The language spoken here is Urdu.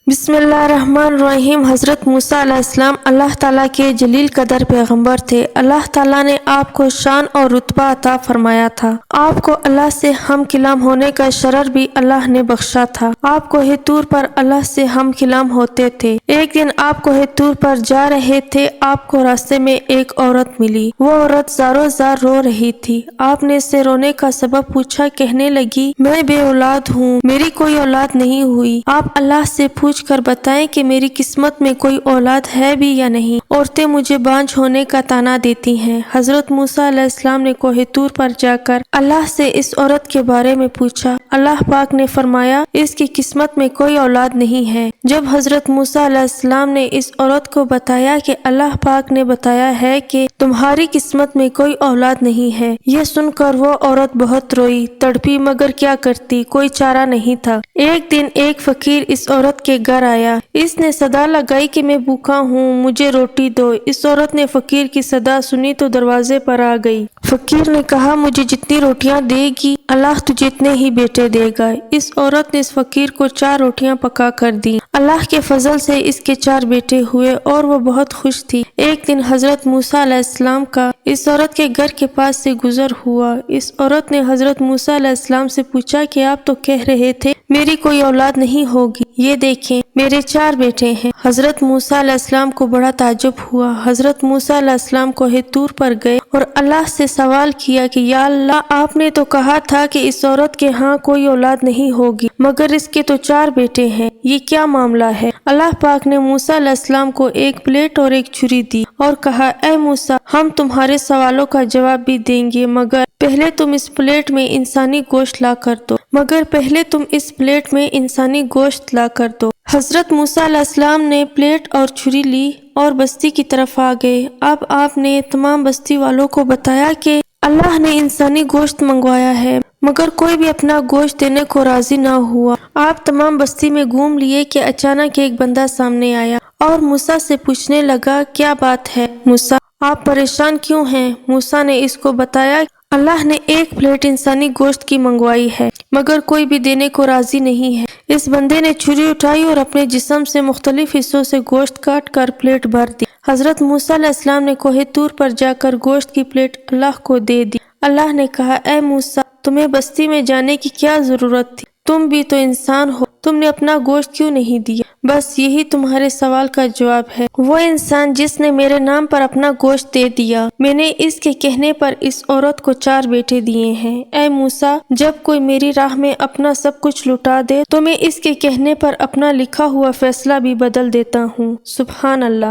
بسم اللہ الرحمن الرحیم۔ حضرت موسیٰ علیہ السلام اللہ تعالیٰ کے جلیل قدر پیغمبر تھے۔ اللہ تعالیٰ نے آپ کو شان اور رتبہ عطا فرمایا تھا۔ آپ کو اللہ سے ہم کلام ہونے کا شرف بھی اللہ نے بخشا تھا۔ آپ کوہ طور پر اللہ سے ہم کلام ہوتے تھے۔ ایک دن آپ کوہ طور پر جا رہے تھے، آپ کو راستے میں ایک عورت ملی۔ وہ عورت زاروں زار رو رہی تھی۔ آپ نے اس سے رونے کا سبب پوچھا، کہنے لگی، میں بے اولاد ہوں، میری کوئی اولاد نہیں ہوئی۔ آپ اللہ سے پوچھ کر بتائیں کہ میری قسمت میں کوئی اولاد ہے بھی یا نہیں۔ عورتیں مجھے بانجھ ہونے کا طعنہ دیتی ہیں۔ حضرت موسیٰ علیہ السلام نے کوہ طور پر جا کر اللہ سے اس عورت کے بارے میں پوچھا۔ اللہ پاک نے فرمایا، اس کی قسمت میں کوئی اولاد نہیں ہے۔ جب حضرت موسیٰ علیہ السلام نے اس عورت کو بتایا کہ اللہ پاک نے بتایا ہے کہ تمہاری قسمت میں کوئی اولاد نہیں ہے، یہ سن کر وہ عورت بہت روئی، تڑپی، مگر کیا کرتی، کوئی چارہ نہیں تھا۔ ایک دن ایک فقیر اس عورت کے گھر آیا۔ اس نے صدا لگائی کہ میں بھوکا ہوں، مجھے روٹی دو۔ اس عورت نے فقیر کی صدا سنی تو دروازے پر آ گئی۔ فقیر نے کہا، مجھے جتنی روٹیاں دے گی اللہ تجھے اتنے ہی بیٹے دے گا۔ اس عورت نے اس فقیر کو 4 روٹیاں پکا کر دیں۔ اللہ کے فضل سے اس کے 4 بیٹے ہوئے اور وہ بہت خوش تھی۔ ایک دن حضرت موسیٰ علیہ السلام کا اس عورت کے گھر کے پاس سے گزر ہوا۔ اس عورت نے حضرت موسیٰ علیہ السلام سے پوچھا کہ آپ تو کہہ رہے تھے میری کوئی اولاد نہیں ہوگی، یہ دیکھیں میرے 4 بیٹے ہیں۔ حضرت موسیٰ علیہ السلام کو بڑا تعجب ہوا۔ حضرت موسیٰ علیہ السلام کوہ طور پر گئے اور اللہ سے سوال کیا کہ یا اللہ، آپ نے تو کہا تھا کہ اس عورت کے ہاں کوئی اولاد نہیں ہوگی، مگر اس کے تو 4 بیٹے ہیں، یہ کیا معاملہ ہے؟ اللہ پاک نے موسیٰ علیہ السلام کو ایک پلیٹ اور ایک چھری دی اور کہا، اے موسیٰ، ہم تمہارے سوالوں کا جواب بھی دیں گے، مگر پہلے تم اس پلیٹ میں انسانی گوشت لا کر دو۔ حضرت موسیٰ علیہ السلام نے پلیٹ اور چھری لی اور بستی کی طرف آ گئے۔ اب آپ نے تمام بستی والوں کو بتایا کہ اللہ نے انسانی گوشت منگوایا ہے، مگر کوئی بھی اپنا گوشت دینے کو راضی نہ ہوا۔ آپ تمام بستی میں گھوم لیے کہ اچانک ایک بندہ سامنے آیا اور موسیٰ سے پوچھنے لگا، کیا بات ہے موسیٰ، آپ پریشان کیوں ہیں؟ موسیٰ نے اس کو بتایا، اللہ نے ایک پلیٹ انسانی گوشت کی منگوائی ہے، مگر کوئی بھی دینے کو راضی نہیں ہے۔ اس بندے نے چھری اٹھائی اور اپنے جسم سے مختلف حصوں سے گوشت کاٹ کر پلیٹ بھر دی۔ حضرت موسیٰ علیہ السلام نے کوہ طور پر جا کر گوشت کی پلیٹ اللہ کو دے دی۔ اللہ نے کہا، اے موسیٰ، تمہیں بستی میں جانے کی کیا ضرورت تھی؟ تم بھی تو انسان ہو، تم نے اپنا گوشت کیوں نہیں دیا؟ بس یہی تمہارے سوال کا جواب ہے۔ وہ انسان جس نے میرے نام پر اپنا گوشت دے دیا، میں نے اس کے کہنے پر اس عورت کو 4 بیٹے دیے ہیں۔ اے موسیٰ، جب کوئی میری راہ میں اپنا سب کچھ لٹا دے تو میں اس کے کہنے پر اپنا لکھا ہوا فیصلہ بھی بدل دیتا ہوں۔ سبحان اللہ۔